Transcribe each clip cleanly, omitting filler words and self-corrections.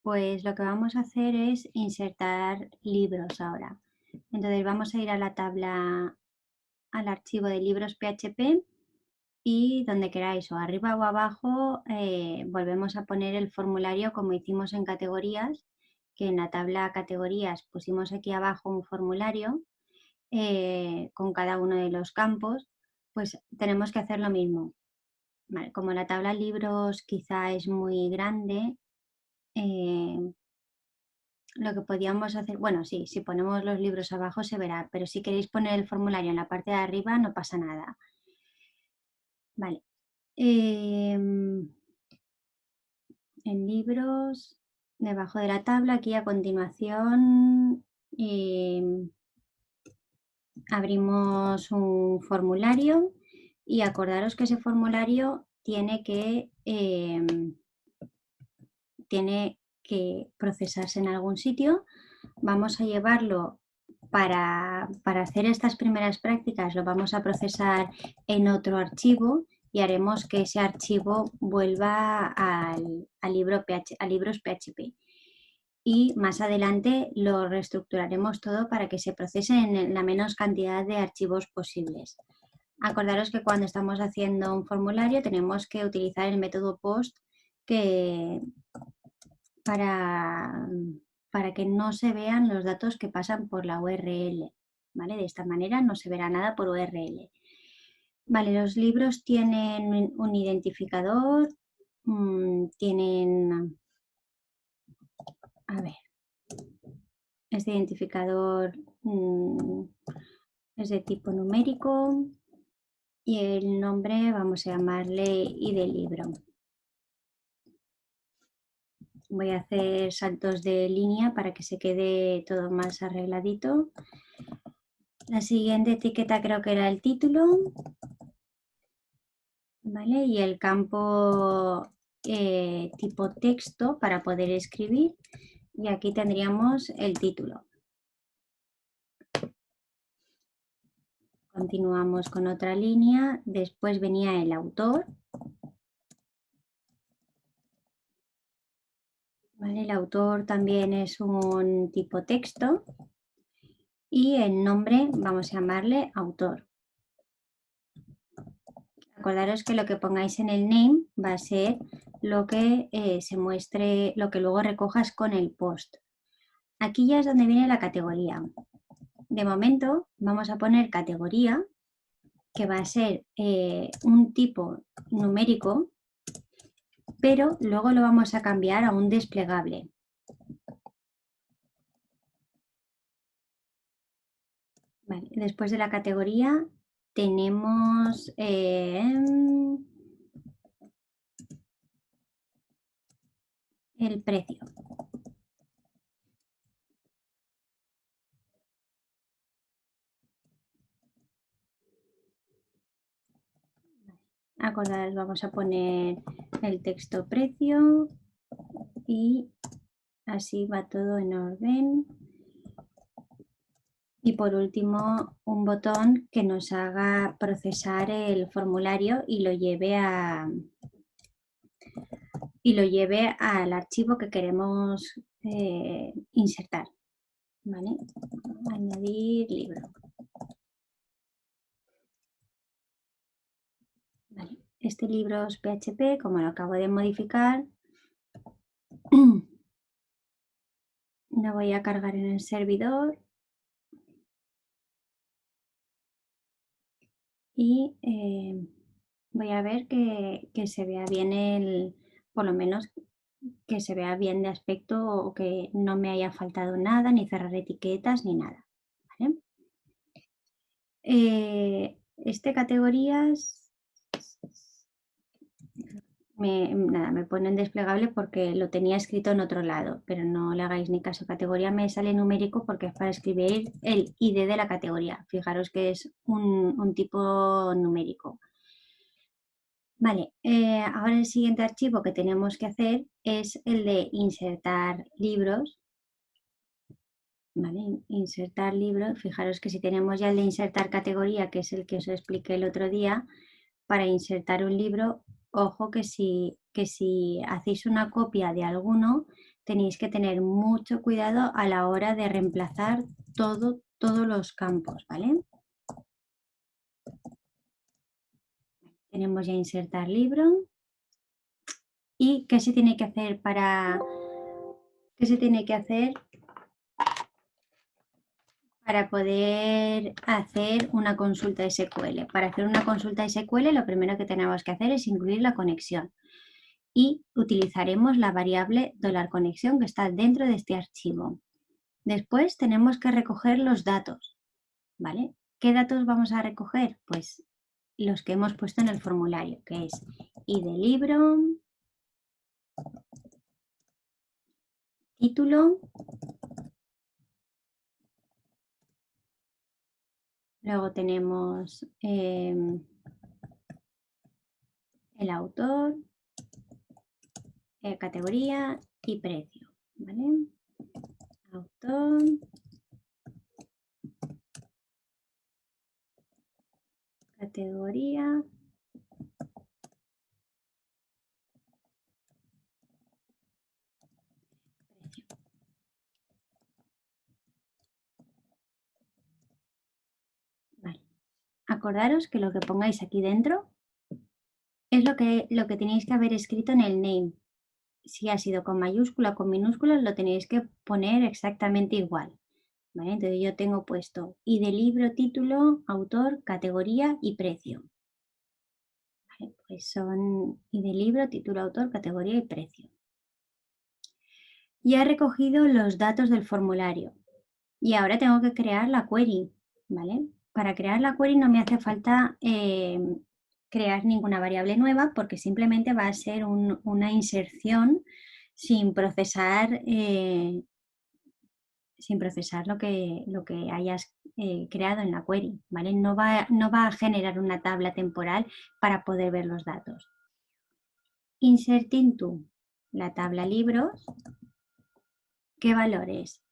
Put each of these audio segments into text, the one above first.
Pues lo que vamos a hacer es insertar libros ahora. Entonces vamos a ir a la tabla, al archivo de libros PHP y donde queráis, o arriba o abajo, volvemos a poner el formulario como hicimos en categorías, que en la tabla categorías pusimos aquí abajo un formulario con cada uno de los campos, pues tenemos que hacer lo mismo. Vale, como la tabla libros quizá es muy grande, eh, lo que podíamos hacer, bueno, sí, si ponemos los libros abajo se verá, pero si queréis poner el formulario en la parte de arriba no pasa nada. Vale. En libros, debajo de la tabla, aquí a continuación, abrimos un formulario y acordaros que ese formulario tiene que procesarse en algún sitio. Vamos a llevarlo para hacer estas primeras prácticas, lo vamos a procesar en otro archivo y haremos que ese archivo vuelva al libro a libros PHP. Y más adelante lo reestructuraremos todo para que se procese en la menos cantidad de archivos posibles. Acordaros que cuando estamos haciendo un formulario tenemos que utilizar el método POST que, para que no se vean los datos que pasan por la URL. ¿Vale? De esta manera no se verá nada por URL. Vale, los libros tienen un identificador, tienen, a ver, este identificador es de tipo numérico y el nombre vamos a llamarle ID libro. Voy a hacer saltos de línea para que se quede todo más arregladito. La siguiente etiqueta creo que era el título, ¿vale? Y el campo tipo texto para poder escribir. Y aquí tendríamos el título. Continuamos con otra línea. Después venía el autor. ¿Vale? El autor también es un tipo texto. Y el nombre vamos a llamarle autor. Acordaros que lo que pongáis en el name va a ser lo que se muestre, lo que luego recojas con el post. Aquí ya es donde viene la categoría. De momento vamos a poner categoría, que va a ser un tipo numérico, pero luego lo vamos a cambiar a un desplegable. Vale, después de la categoría tenemos el precio. Acordaros, vamos a poner el texto precio y así va todo en orden. Y por último, un botón que nos haga procesar el formulario y lo lleve al archivo que queremos insertar. ¿Vale? Añadir libro. Vale. Este libro es PHP, como lo acabo de modificar, lo voy a cargar en el servidor y voy a ver que se vea bien por lo menos que se vea bien de aspecto o que no me haya faltado nada, ni cerrar etiquetas, ni nada. ¿Vale? Categorías, me pone en desplegable porque lo tenía escrito en otro lado, pero no le hagáis ni caso. Categoría me sale numérico porque es para escribir el ID de la categoría. Fijaros que es un tipo numérico. Vale, ahora el siguiente archivo que tenemos que hacer es el de insertar libros. Vale, insertar libros. Fijaros que si tenemos ya el de insertar categoría, que es el que os expliqué el otro día, para insertar un libro, ojo que si hacéis una copia de alguno, tenéis que tener mucho cuidado a la hora de reemplazar todos los campos, ¿vale? Tenemos ya insertar libro. ¿Y qué se tiene que hacer qué se tiene que hacer para poder hacer una consulta SQL? Para hacer una consulta SQL, lo primero que tenemos que hacer es incluir la conexión. Y utilizaremos la variable $conexión que está dentro de este archivo. Después tenemos que recoger los datos, ¿vale? ¿Qué datos vamos a recoger? Pues los que hemos puesto en el formulario, que es ID libro, título, luego tenemos el autor, categoría y precio, ¿vale? Autor, categoría, precio. Vale. Acordaros que lo que pongáis aquí dentro es lo que tenéis que haber escrito en el name. Si ha sido con mayúscula o con minúsculas, lo tenéis que poner exactamente igual. ¿Vale? Entonces yo tengo puesto ID libro, título, autor, categoría y precio. ¿Vale? Pues son ID libro, título, autor, categoría y precio. Ya he recogido los datos del formulario y ahora tengo que crear la query, ¿vale? Para crear la query no me hace falta crear ninguna variable nueva porque simplemente va a ser una inserción sin procesar, lo que hayas creado en la query, ¿vale? No va a generar una tabla temporal para poder ver los datos. Insert into la tabla libros. ¿Qué valores?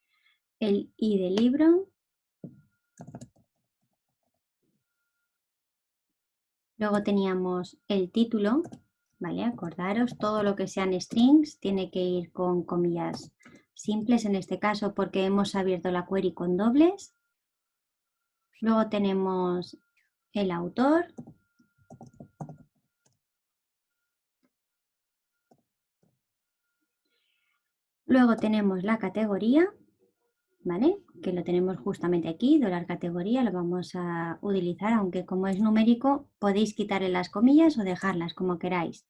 El ID libro. Luego teníamos el título, ¿vale? Acordaros, todo lo que sean strings tiene que ir con comillas simples en este caso porque hemos abierto la query con dobles. Luego tenemos el autor. Luego tenemos la categoría, ¿vale? Que lo tenemos justamente aquí, $categoría, lo vamos a utilizar, aunque como es numérico podéis quitarle las comillas o dejarlas como queráis.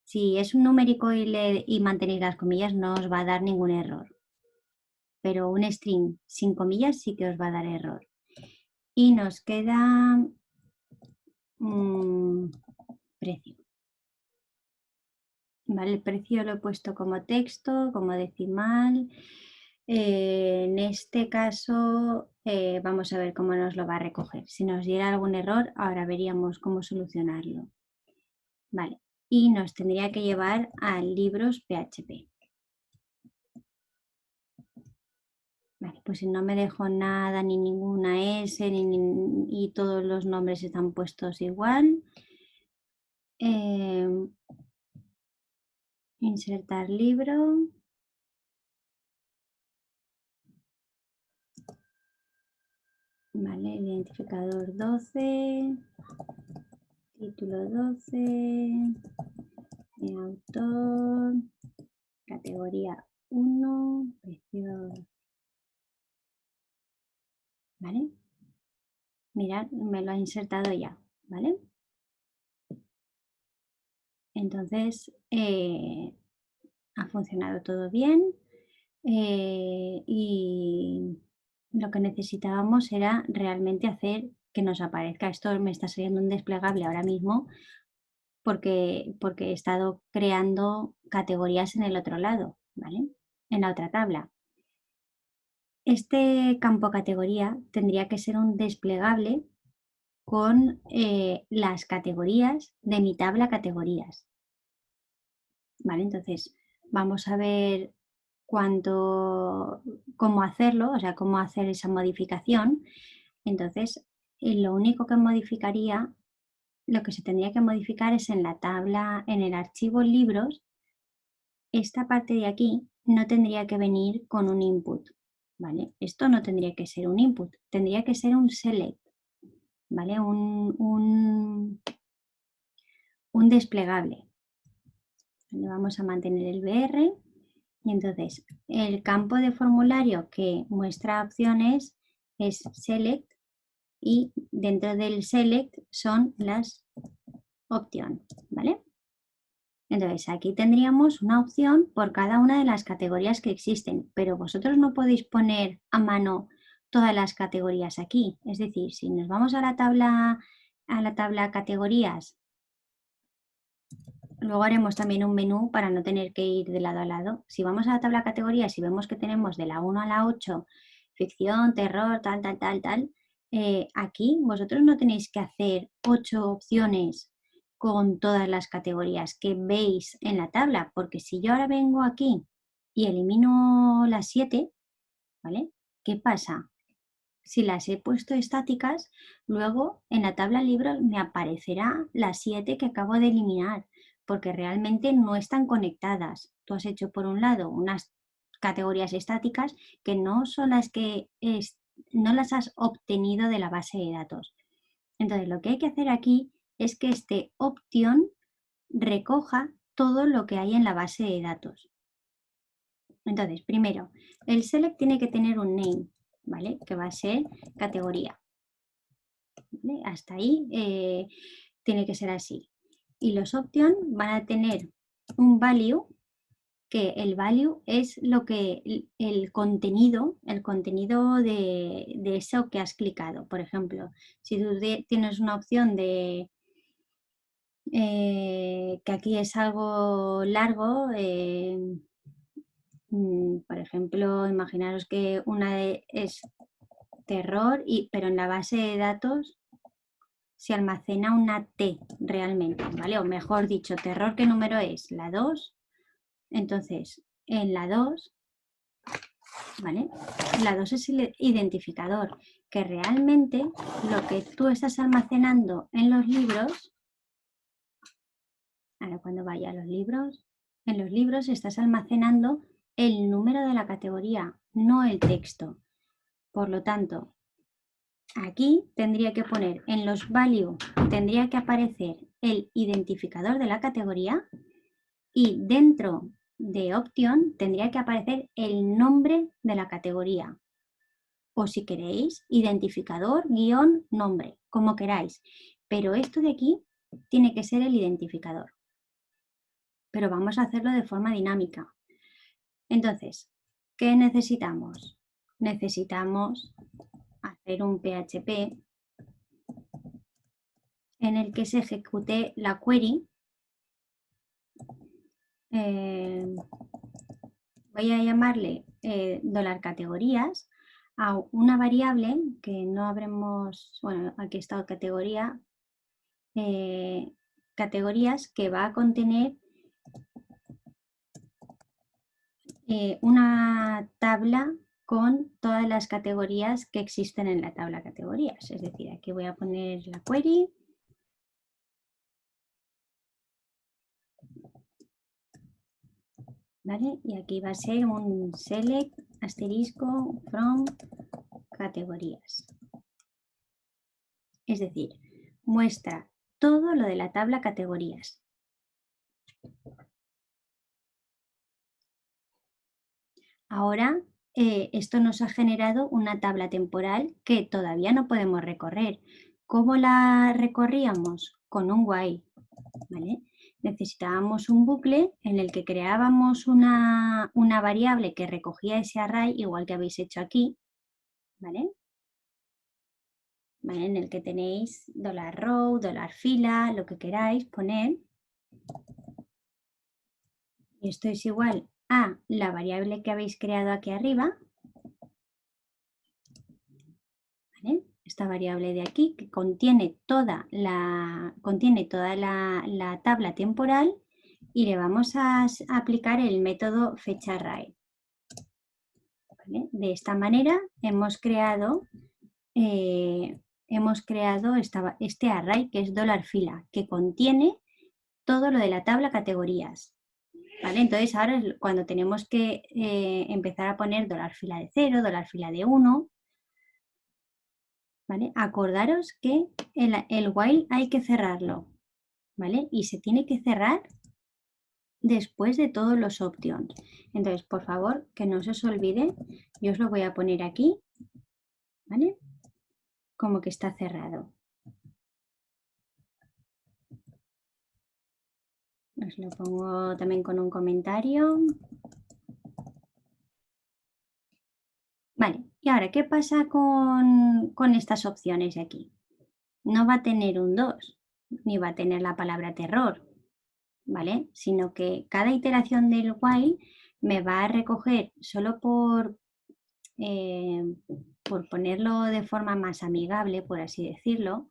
Si es un numérico y mantenéis las comillas no os va a dar ningún error. Pero un string sin comillas sí que os va a dar error. Y nos queda precio. Vale, el precio lo he puesto como texto, como decimal. En este caso vamos a ver cómo nos lo va a recoger. Si nos diera algún error, ahora veríamos cómo solucionarlo. Vale, y nos tendría que llevar a libros PHP. Vale, pues si no me dejo nada, ni ninguna S, y todos los nombres están puestos igual. Insertar libro. Vale, identificador 12. Título 12. De autor. Categoría 1. Precio. ¿Vale? Mirad, me lo ha insertado ya, ¿vale? Entonces, ha funcionado todo bien y lo que necesitábamos era realmente hacer que nos aparezca. Esto me está saliendo un desplegable ahora mismo porque he estado creando categorías en el otro lado, ¿vale? En la otra tabla. Este campo categoría tendría que ser un desplegable con las categorías de mi tabla categorías. ¿Vale? Entonces, vamos a ver cómo hacerlo, o sea, cómo hacer esa modificación. Entonces, lo único que modificaría, lo que se tendría que modificar es en la tabla, en el archivo libros, esta parte de aquí, no tendría que venir con un input, ¿vale? Esto no tendría que ser un input, tendría que ser un select, ¿vale? Un desplegable. Le vamos a mantener el BR y entonces el campo de formulario que muestra opciones es select y dentro del select son las opciones, ¿vale? Entonces aquí tendríamos una opción por cada una de las categorías que existen, pero vosotros no podéis poner a mano todas las categorías aquí. Es decir, si nos vamos a la tabla categorías, luego haremos también un menú para no tener que ir de lado a lado. Si vamos a la tabla categorías y vemos que tenemos de la 1 a la 8, ficción, terror, tal, aquí vosotros no tenéis que hacer 8 opciones con todas las categorías que veis en la tabla, porque si yo ahora vengo aquí y elimino las 7, ¿vale? ¿Qué pasa? Si las he puesto estáticas, luego en la tabla libros me aparecerá las 7 que acabo de eliminar, porque realmente no están conectadas. Tú has hecho por un lado unas categorías estáticas que no son las que no las has obtenido de la base de datos. Entonces, lo que hay que hacer aquí es que este option recoja todo lo que hay en la base de datos. Entonces, primero, el select tiene que tener un name, ¿vale? Que va a ser categoría. ¿Vale? Hasta ahí tiene que ser así. Y los options van a tener un value, que el value es lo que el contenido de eso que has clicado. Por ejemplo, si tú tienes una opción de que aquí es algo largo, por ejemplo, imaginaros que es terror, pero en la base de datos se almacena una T realmente, ¿vale? O mejor dicho, terror, ¿qué número es? La 2. Entonces, en la 2, ¿vale? La 2 es el identificador, que realmente lo que tú estás almacenando en los libros, ahora cuando vaya a los libros, en los libros estás almacenando el número de la categoría, no el texto. Por lo tanto, aquí tendría que poner en los value, tendría que aparecer el identificador de la categoría y dentro de option tendría que aparecer el nombre de la categoría. O si queréis, identificador guión nombre, como queráis. Pero esto de aquí tiene que ser el identificador. Pero vamos a hacerlo de forma dinámica. Entonces, ¿qué necesitamos? Necesitamos hacer un PHP en el que se ejecute la query. Voy a llamarle $categorías a una variable que no habremos, bueno, aquí está categoría, categorías que va a contener una tabla con todas las categorías que existen en la tabla categorías. Es decir, aquí voy a poner la query. ¿Vale? Y aquí va a ser un select asterisco from categorías. Es decir, muestra todo lo de la tabla categorías. Ahora esto nos ha generado una tabla temporal que todavía no podemos recorrer. ¿Cómo la recorríamos? Con un while, ¿vale? Necesitábamos un bucle en el que creábamos una variable que recogía ese array, igual que habéis hecho aquí, ¿vale? ¿Vale? En el que tenéis $row, $fila, lo que queráis poner. Y esto es igual a la variable que habéis creado aquí arriba, ¿vale? Esta variable de aquí que contiene toda la tabla temporal y le vamos a aplicar el método fetchArray. ¿Vale? De esta manera hemos creado este array que es $fila, que contiene todo lo de la tabla categorías. ¿Vale? Entonces ahora es cuando tenemos que empezar a poner $fila de 0, $fila de 1, ¿vale? Acordaros que el while hay que cerrarlo, ¿vale? Y se tiene que cerrar después de todos los options. Entonces, por favor, que no se os olvide, yo os lo voy a poner aquí, ¿vale? Como que está cerrado. Os lo pongo también con un comentario. Vale, y ahora, ¿qué pasa con estas opciones de aquí? No va a tener un 2, ni va a tener la palabra terror, ¿vale? Sino que cada iteración del while me va a recoger solo por ponerlo de forma más amigable, por así decirlo,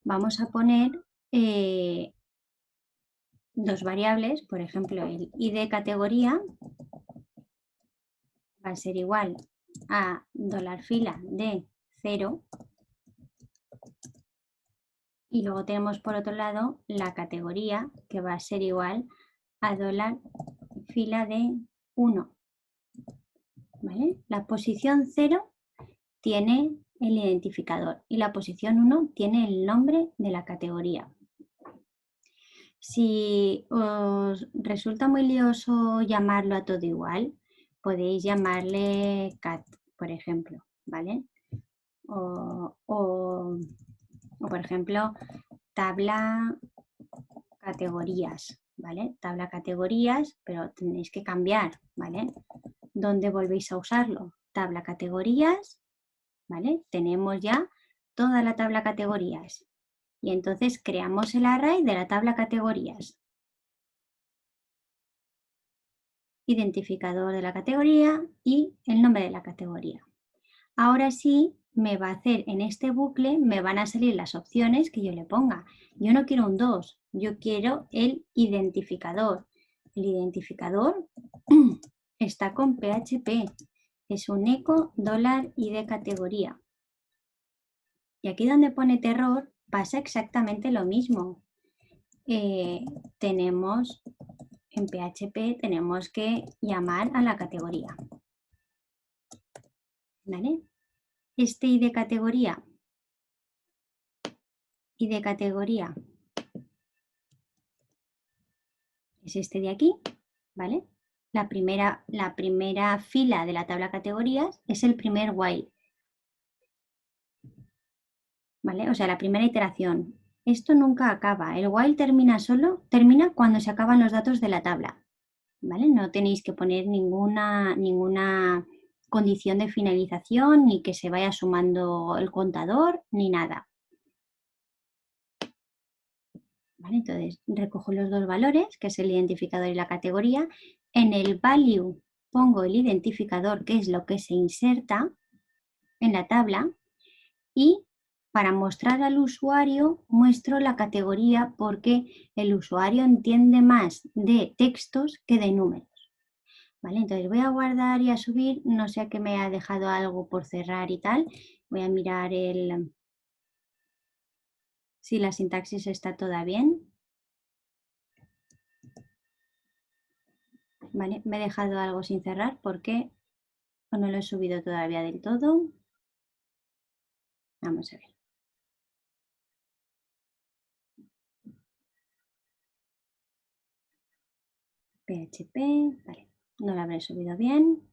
vamos a poner dos variables, por ejemplo, el id categoría va a ser igual a $fila de 0 y luego tenemos por otro lado la categoría que va a ser igual a $fila de 1. ¿Vale? La posición 0 tiene el identificador y la posición 1 tiene el nombre de la categoría. Si os resulta muy lioso llamarlo a todo igual, podéis llamarle cat, por ejemplo, ¿vale? O por ejemplo, tabla categorías, ¿vale? Tabla categorías, pero tenéis que cambiar, ¿vale? ¿Dónde volvéis a usarlo? Tabla categorías, ¿vale? Tenemos ya toda la tabla categorías. Y entonces creamos el array de la tabla categorías. Identificador de la categoría y el nombre de la categoría. Ahora sí, me va a hacer en este bucle, me van a salir las opciones que yo le ponga. Yo no quiero un 2, yo quiero el identificador. El identificador está con PHP, es un eco $id categoría. Y aquí donde pone terror pasa exactamente lo mismo. Tenemos en PHP tenemos que llamar a la categoría. ¿Vale? Este id categoría es este de aquí, ¿vale? La primera fila de la tabla categorías es el primer while, ¿vale? O sea, la primera iteración. Esto nunca acaba. El while termina cuando se acaban los datos de la tabla, ¿vale? No tenéis que poner ninguna condición de finalización, ni que se vaya sumando el contador, ni nada. ¿Vale? Entonces, recojo los dos valores, que es el identificador y la categoría. En el value pongo el identificador, que es lo que se inserta en la tabla. Y para mostrar al usuario, muestro la categoría porque el usuario entiende más de textos que de números. ¿Vale? Entonces voy a guardar y a subir, no sé que me ha dejado algo por cerrar y tal. Voy a mirar si la sintaxis está toda bien. ¿Vale? Me he dejado algo sin cerrar porque no lo he subido todavía del todo. Vamos a ver. PHP, vale, no lo habré subido bien.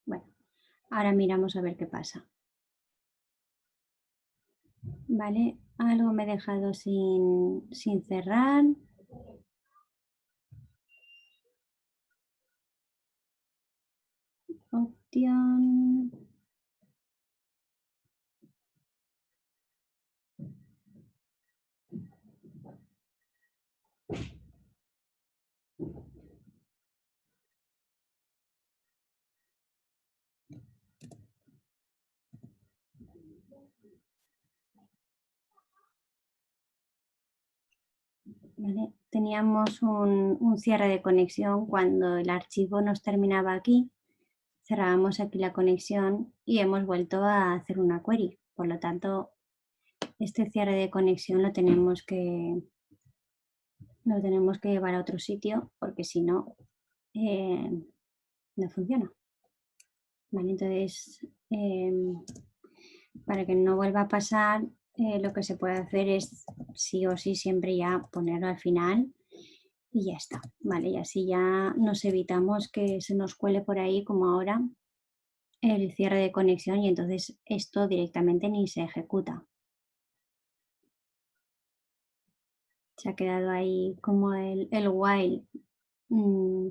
Bueno, ahora miramos a ver qué pasa. Vale, algo me he dejado sin cerrar. Opción. ¿Vale? Teníamos un cierre de conexión cuando el archivo nos terminaba aquí. cerrábamos aquí la conexión y hemos vuelto a hacer una query. Por lo tanto, este cierre de conexión lo tenemos que llevar a otro sitio porque si no, no funciona. Vale, entonces, para que no vuelva a pasar, lo que se puede hacer es sí o sí siempre ya ponerlo al final y ya está, ¿vale? Y así ya nos evitamos que se nos cuele por ahí como ahora el cierre de conexión y entonces esto directamente ni se ejecuta. Se ha quedado ahí como el while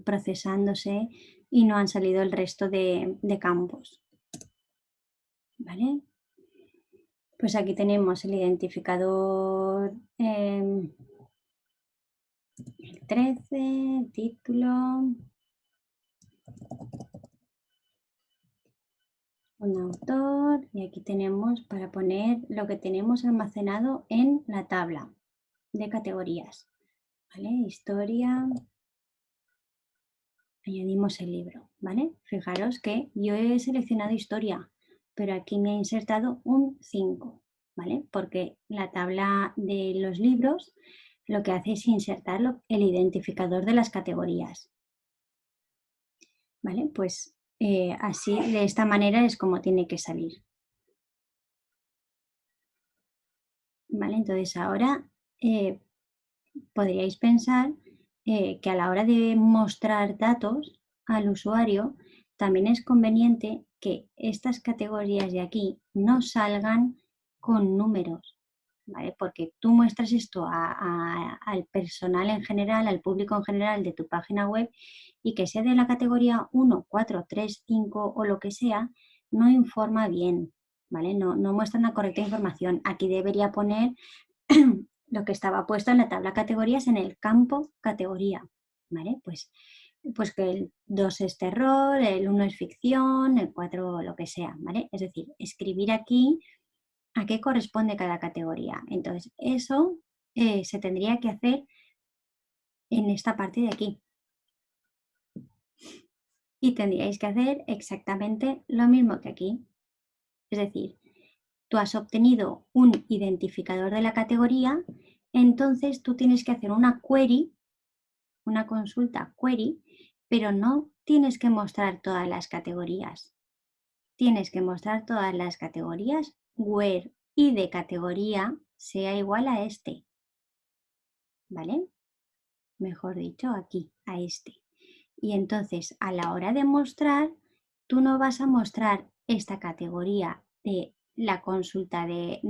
procesándose y no han salido el resto de campos, ¿vale? Pues aquí tenemos el identificador, el 13, título, un autor y aquí tenemos para poner lo que tenemos almacenado en la tabla de categorías. ¿Vale? Historia, añadimos el libro. ¿Vale? Fijaros que yo he seleccionado historia, pero aquí me ha insertado un 5. ¿Vale? Porque la tabla de los libros lo que hace es insertar el identificador de las categorías. ¿Vale? Pues así, de esta manera es como tiene que salir. ¿Vale? Entonces ahora podríais pensar que a la hora de mostrar datos al usuario, también es conveniente que estas categorías de aquí no salgan con números, ¿vale? Porque tú muestras esto al personal en general, al público en general de tu página web y que sea de la categoría 1, 4, 3, 5 o lo que sea, no informa bien, ¿vale? No muestra una correcta información. Aquí debería poner lo que estaba puesto en la tabla categorías en el campo categoría, ¿vale? Pues que el 2 es terror, el 1 es ficción, el 4 lo que sea, ¿vale? Es decir, escribir aquí a qué corresponde cada categoría. Entonces, eso se tendría que hacer en esta parte de aquí. Y tendríais que hacer exactamente lo mismo que aquí. Es decir, tú has obtenido un identificador de la categoría, entonces tú tienes que hacer una query, una consulta query, pero no tienes que mostrar todas las categorías. Tienes que mostrar todas las categorías where y de categoría sea igual a este. ¿Vale? Mejor dicho, aquí, a este. Y entonces, a la hora de mostrar, tú no vas a mostrar esta categoría de la consulta de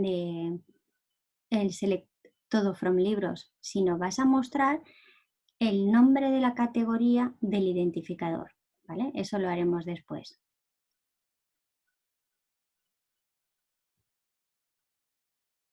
el select todo from libros, sino vas a mostrar el nombre de la categoría del identificador, ¿vale? Eso lo haremos después.